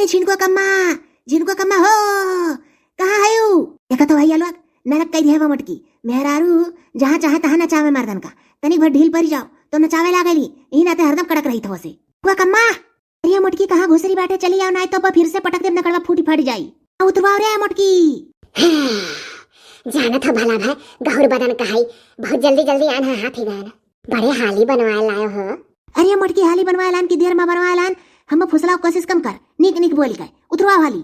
ए झिनको कम्मा हो कहाँ है यू देखा तो भैया लोग नरक कई दिया मटकी मेहरारू जहाँ चाहे तहाँ नचावे मर्दन का तनिक भर ढील पड़ी जाओ तो नचावे लागली यही नाते हरदम कड़क रही थो से कम्मा अरे मोटकी कहाँ घुसरी बाटे चली आओ ना तो फिर से पटक दे नकड़वा फूटी फाड़ी जाई उतरवाओ रे मोटकी जाना था भला भाई गहुर बदन का है बहुत जल्दी जल्दी आना हाथी गाना बड़े हाली बनवाए लाए हो। अरे मोटकी हाली बनवाए लान की देर में बनवाए लान हम फुसलाओ कोशिश कम कर निक निक बोल गए उतरवाओ हाली।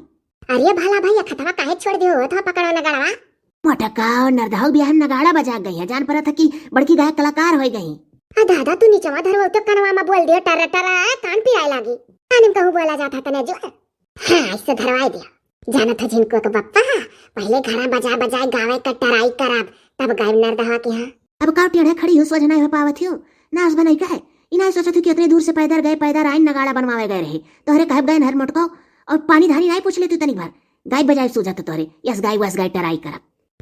अरे भला भाई खतवा काहे छोड़ दियो था पकड़ो नगाड़ा मोटका और नरदाऊ बियाह नगाड़ा बजा गई है जान पड़ा था कि बड़की गायक कलाकार हो गई। दादा तू नीचवा धरवा तो कनवा में बोल दियो टर टर कान पे आए लागी कान में कहूं बोला जाता तने जो हां ऐसे धरवाई दिया जाना था जिनको के बप्पा पहले घड़ा बजा बजा गावे का टराई करब तब गायब नरदहा के हां अब काउ टेढ़े खड़ी हो सोझ नहीं हो पावत हूं नाच बनाई का है इना सोचा थी कि इतने दूर से पैदल गए पैदल आइन नगाड़ा बनवावे गए रहे तोहरे कहब गए नहर मोटकाओ और पानी धानी नहीं पूछ ले तू तनी भर गाय बजाए सूझा तो तोहरे यस गाय टराई करब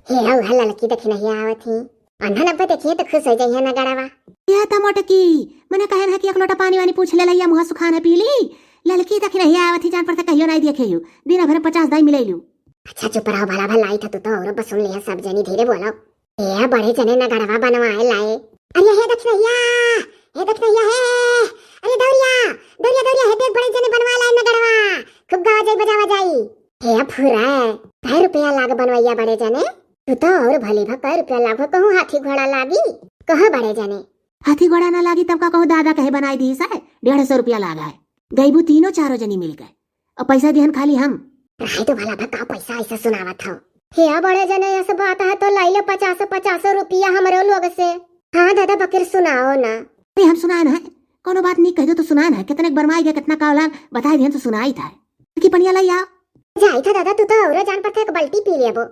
हे औ हल्ला लकी देख नहीं आवत ही अन्हन अब देखिए तो खुश हो जाइए नगाड़ावा यह था मोटकी मैंने कहे है कि एक लोटा पानी वानी पूछ ले लैया मुंह सुखाने पी ली ललकी तक नहीं आवत ही जान पर कहियो नहीं देखे यू दिन भर 50 दाई मिले लू। अच्छा चुप रहो भला भला आई था तू तो और बस सुन लिया सब जनी धीरे बोलो ये बड़े जने नगाड़ावा बनवाए लाए अरे हे देख नैया है अरे दौरिया हे देख बड़े जने बनवा लाए नगाड़ावा खूब गावा जाई बजावा जाई हे फुरा काय रुपया लाग बनवाइया बड़े जने तू तो और भले भा रुपया लाग कहूं हाथी घोड़ा लागी कह बड़े जने हाथी घोड़ा ना लागी तब का कहो दादा कहे बनाई दी सा 150 रुपया लागा है गईबू तीनों चारों जनी मिल गए और पैसा दिहन खाली हम रहे तो भला भा पैसा ऐसा सुनावत हो हे बड़े जने ऐसा बात है तो लाई लो 50 रुपया हमारे लोग से। हाँ दादा बकर सुनाओ ना। अरे हम सुनाए ना कोनो बात नहीं कह दो तो सुनाए ना कितने बनवाई गए कितना कावला बताई दिहन तो सुनाई था कि पनिया लाई आ जाई था दादा तू तो और जान पर एक बाल्टी पी लेबो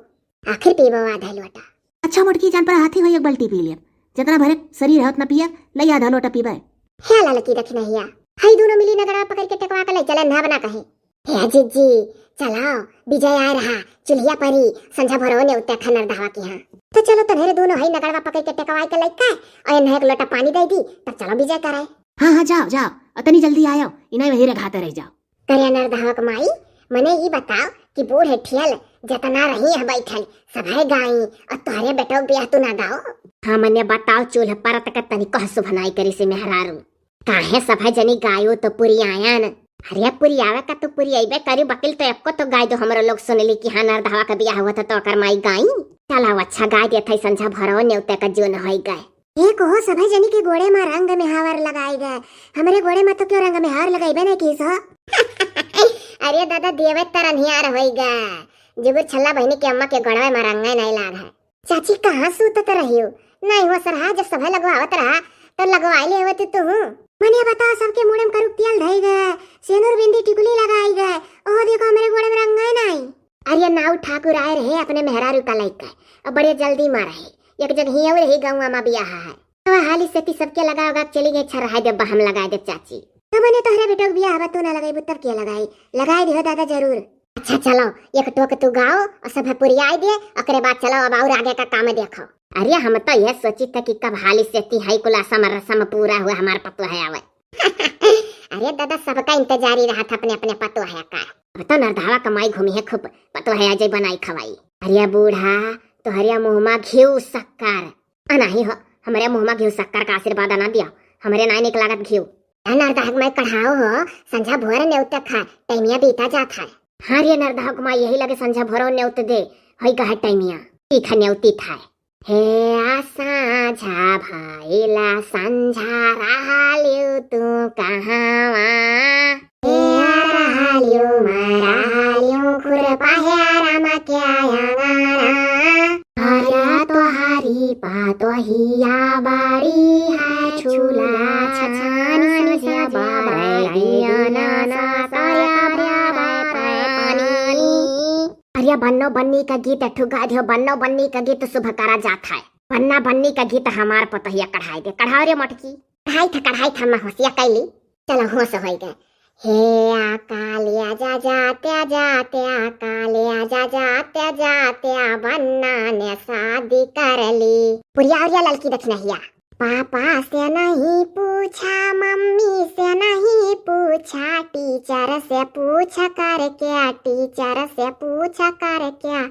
आखिर पीबो आधा लोटा। अच्छा मोटकी जान पर हाथी हो एक बाल्टी पी ले जितना भरे शरीर है उतना पिया लई आधा लोटा पीबे हे ललकी देख नहीं आ हाई दोनों मिली नगड़ा पकड़ के टकवा के ले चले ना बना कहे हे जीजी चलाओ विजय आ रहा चुलिया परी संझा भरो ने उते खनर दहवा की हां तो चलो तन्हेरे दोनों हाई नगड़वा पकड़ के टकवा के लइका और इन्हें एक लोटा पानी दे दी तब चलो विजय कराए। हां जाओ अतनी जल्दी आयो इन्हें वही रे घाते रह जाओ करे नर दहवा कमाई मने ये बताओ कि बूढ़े ठियल जतना रही है बैठल सभाए गाई और तोहरे बेटो बियाह तू ना गाओ। हाँ मने बताओ चूल्हा पर तक तनी कह सुभनाई करी से मेहरारू काहे सभा जनी गायो तो पूरी आया न अरे पूरी आवे का तो पूरी आइबे करी बकिल तो एको तो गाय दो हमरो लोग सुनली कि हां नरदहवा का बियाह हुआ था तो कर माई गाई चला अच्छा गाय दे थई संझा भरो नेवते का जोन होई गए एक हो सभा जनी के गोड़े में रंग में हावर लगाई गए हमरे गोड़े में तो क्यों रंग में हार लगाइबे नहीं की सो अरे दादा देवे तरन हियार होई गए जब छल्ला बहनी के अम्मा के गोड़वे में रंग नहीं लाग है चाची कहां सूतत रहियो नहीं हो सरहा जब सभा लगवावत रहा तो लगवाई ले होती तू मने बता सबके मुंह में करू तेल धई गए सेनुर बिंदी टिकुली लगाई गए ओ देखो मेरे गोड़े में रंग नहीं। अरे नाउ ठाकुर आए रहे अपने मेहरारू का लइका अब बड़े जल्दी मार है एक जगह ही और रही गांव में बियाह है अब हाली से सबके लगाओगा चली गई छर है जब हम लगाए दे चाची तो मने तोहरे बेटो बियाह बा तू ना लगाई तब के लगाई दे दादा जरूर। अच्छा चलो एक टोक तू गाओ और सब पूरी आई दे ओकरे बाद चलो अब और आगे का काम देखो। अरे हम तो यह सोची था कि कब हाली से तिहाई कुलासा में रसम पूरा हुआ हमारा पतो है आवे अरे दादा सबका इंतजार ही रहा था अपने अपने पतो है का अब तो नरदहवा कमाई घूमी है खूब पतो है अजय बनाई खवाई। अरे बूढ़ा तो हरिया मुहमा घिउ शक्कर अनाही हो हमारे मुहमा घिउ शक्कर का आशीर्वाद ना दिया हमारे नाई निक लागत घिउ नरदहवा में कढ़ाओ हो संझा भोर नेउत खा टाइमिया बीता जाता है। हाँ रे नरदहवा कमाई यही लगे संझा भोर नेउत दे हई कहा टाइमिया तीखा नेउती था हे आसाझा भाइला संझा रहाल्यौ तू कहाँवा हे रहाल्यौ मराल्यौ खुरपाहे आरामा क्या यांगारा हरिया तो हरी पातो हिया बाड़ी है छुला छछानी से बाबरिया ना साया पानी। अरे बन्नो बन्नी का गीत ठुगा दियो बन्नो बन्नी का गीत शुभ करा जाता है बन्ना बन्नी का गीत हमार पतहिया कढ़ाई दे कढ़ाओ रे मोटकी कढ़ाई था मैं होशिया कैली चलो होश हो गए हे आकालिया जा जाते आकालिया जा जाते बन्ना ने शादी कर ली पुरिया ललकी देख नहीं पापा से नहीं पूछा, मम्मी से नहीं पूछा, टीचर से पूछ कर क्या, टीचर से पूछ कर क्या,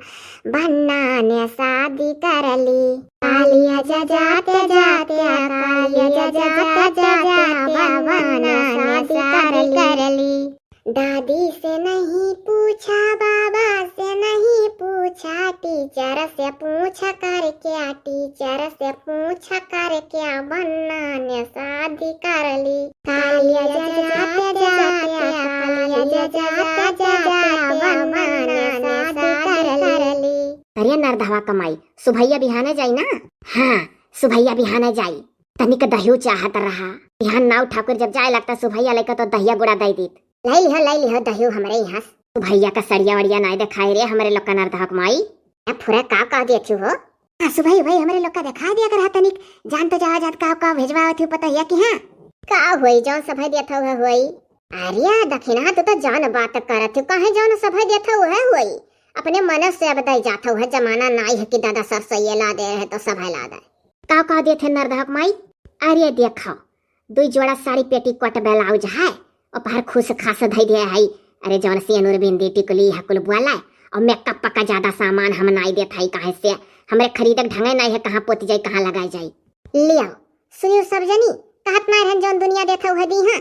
भन्ना ने शादी कर ली। कालिया जाते जाते, कालिया जाते जाते, भन्ना ने शादी कर ली। दादी से नहीं पूछा, बाबा से नहीं पूछा, टीचर से पूछ कर क्या, टीचर से पूछ कर क्या, भन्ना ने शादी कर ली। कालिया जाते जाते, कालिया जाते जाते, भन्ना ने शादी कर ली। अरे नरधवा कमाई, सुभैया बिहाने जाई ना? हाँ, सुभैया बिहाने जाई। तनिक दहियो चाहत रहा, बिहान नाव ठाकुर जब जाए लगता सुभैया लेकर तो दहिया गुड़ा दे दी। लाई लिह दहियो हमरे यहाँ। सुभैया का सड़िया वड़िया नहीं दिखाई रे हमरे लोग का नरधवा कमाई। अब फुरा का कह दिया हो? हाँ सुभैया भाई हमरे लोग का दिखा दिया कर तनिक, जान तो जावा जात का भेजवा थी पता है कि हाँ का होई जौन सभा दिया था वह होई। अरे दखिना तो जान बात करत हो, काहे जौन सभा दिया था वह होई। अपने मन से अब दई जाता हुआ, जमाना नहीं है कि दादा सरसैया ला दे रहे तो सभा ला दे। का कह दिए थे नरधवा कमाई? अरे देखो, 2 जोड़ा साड़ी पेटी कोट ब्लाउज है और बाहर खुश खास धई दिया है। अरे जौन सिंदूर बिंदी टिकली हकुल बुआला और मेकअप का ज्यादा सामान हम नहीं देता है, काहे से हमरे खरीदक ढंगे नहीं है, कहाँ पोती जाई कहाँ लगाई जाई। ले आओ सुनियो सब जनी, कहत ना रहन जौन दुनिया देता हुआ दी हां।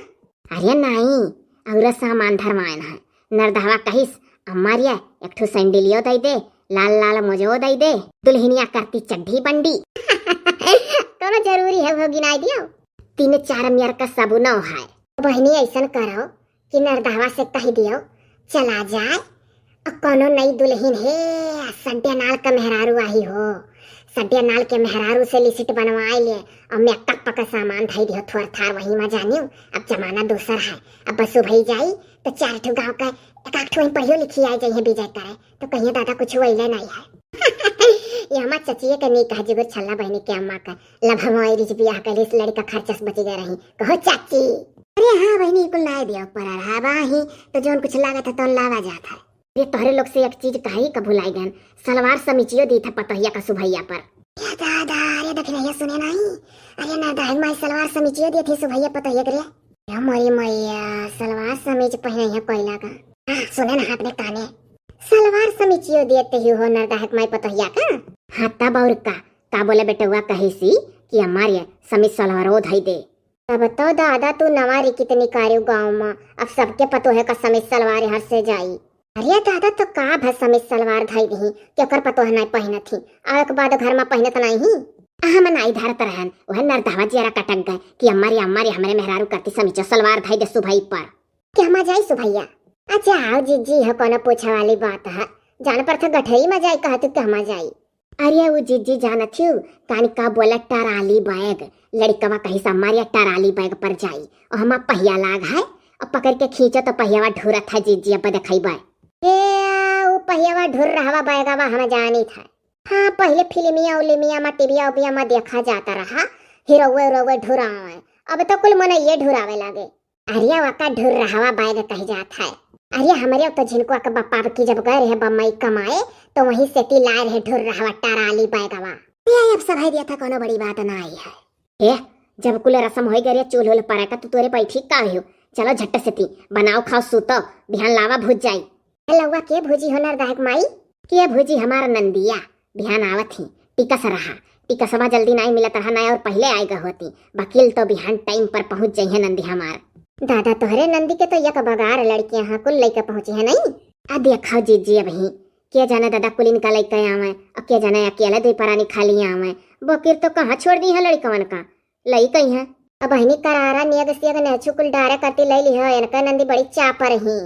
अरे नहीं, और सामान धरवान है। नरधवा कहिस अम्मारिया एक ठो सैंडलियो दई दे, लाल लाल मोजो दई दे, दुल्हनिया करती चड्ढी बंडी। तो जरूरी है वो गिनाई दियो। 3-4 मियर का साबुन है। बहनी ऐसा करो कि नरधवा से कह दियो चला जाए और कोनो नई दुल्हन है, सड्या नाल का मेहरारू आई हो, सड्या नाल के मेहरारू से लिस्ट बनवाए ले और मेकअप का सामान धई दियो थोड़ा थार वही में जानियो। अब जमाना दूसर है, अब बस भई जाई तो 4 ठो गाँव का एक ठो पढ़ियो लिखी आई जाइए विजय करे तो कहिए दादा कुछ वैले नहीं है। ये हमार चचिए का नहीं कहा जिगर छल्ला बहनी के अम्मा का लभ हमारी रिज बियाह कर इस लड़का खर्चस बची गए रही। कहो चाची। अरे हाँ बहनी कुल ला दियो पर रहा ही तो जोन कुछ लागत है तो लावा जाता है। ये तोहरे लोग से एक चीज कही का भुलाई गन, सलवार समीचियो दी था पतहिया का सुभैया पर। दादा अरे दखिना ये सुने नहीं, अरे ना दाई माई सलवार समीचियो दी थी सुभैया पतहिया करे। हमारी मैया सलवार समीच पहने है कोयला का। हाँ सुने ना अपने काने, सलवार समीचियो देते ही हो नरदाहक माई पतहिया का। हाँ तब और का बोले बेटुआ कही सी कि हमारे समीच सलवारो धई दे। तब तो दादा तू नवारी कितनी कारियो गाँव में, अब सबके पतो है का समीच सलवार हर से जाई। अरे दादा तो का भस समीच सलवार धई दी क्यों कर पतो है नहीं पहन थी, और के बाद घर में पहनत नहीं। हम नहीं धरत रहन, वह नरधवा जियारा कटक गए कि हमारी हमरे मेहरारू करती समीचो सलवार धई दे सुभई पर। क्या हम जाई सुभैया? अच्छा आओ जीजी है कोनो पूछा वाली बात है, जान पर था गठरी में जाई कहतु कि हम जाई। अरे वो जीजी जान थी कानी का बोला टराली बैग, लड़कवा कही हमारे टराली बैग पर जाई और हम पहिया लाग है और पकड़ के खींचो तो पहियावा ढुरत था जीजी अब देखई बा। वो पहियावा ढुर रहा बैगवा हम जानी था। हाँ पहले फिल्मिया उलिमिया में टीविया उबिया में देखा जाता रहा हीरोवे ढुरावे, अब तो कुल मन ये ढुरावे लागे। अरे वाका ढुर रहा बैग कही जाता है। अरे हमारे तो झिनको का बापा की जब गए रहे बम्बई कमाए तो वहीं से लाए रहे ढुर रहा टराली बैगवा। अब सब दिया था कोनो बड़ी बात ना आई है। जब कुल रसम हो गए चूल्हे पर का तू तोरे बैठी का हो, चलो झट से ती बनाओ खाओ सूतो बिहान लावा भूज जाई। लौवा के भूजी हो नरदाहक माई? के भूजी हमारा नंदिया बिहान आवत थी, टिकस रहा टिकसवा जल्दी नहीं मिलत रहा ना और पहले आएगा होती, वकील तो बिहान टाइम पर पहुंच जाई है नंदी हमार। दादा तोहरे नंदी के तो यक बगार लड़कियां हाँ कुल लइका पहुंची है नहीं। आ देखो जीजी अभी के जाने दादा कुलिन का लइका आवे और के जाने अकेला दे परानी खाली आवे, बकीर तो कहाँ छोड़ दी है लड़कवन का लई कहीं है। अब बहनी करारा नियग सियग नेचु कुल डारा करती लई ली है, इनका नंदी बड़ी चापर ही।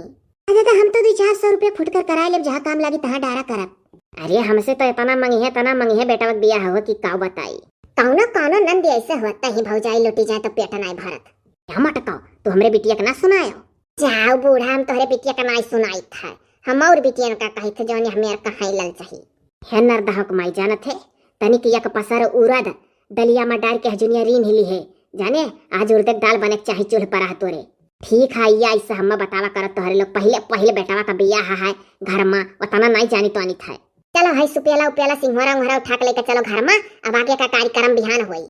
दादा हम तो 200 रुपया फुट कर कराए ले, जहाँ काम लगी तहाँ डारा करब। अरे हमसे तो इतना मंगी है बेटा वक्त बिया हो कि काऊ बताई। कौनो नंदी ऐसे होता ही भौजाई लुटी जाए तो पेट नहीं भरत। हम अटकाओ तो हमरे बिटिया का ना सुनायो। जाओ बूढ़ा हम तोहरे बिटिया का ना सुनाई था, हम और बिटिया का कही थे जौन हमें कहाई लल चाहिए। है नरदाहक माई जानत है तनिक यक पसर उड़द दलिया में डाल के हजुनिया रीन हिली है, जाने आज उड़द दाल बने चाहिए चूल्ह पर तोरे। ठीक है या ऐसा हम बतावा करत तोहरे लोग पहले बेटावा का बियाह है घर में उतना नहीं जानी तो अनित है। चलो है सुपेला उपेला सिंहरा उहरा उठा के लेकर चलो घर में, अब आगे का कार्यक्रम बिहान होई।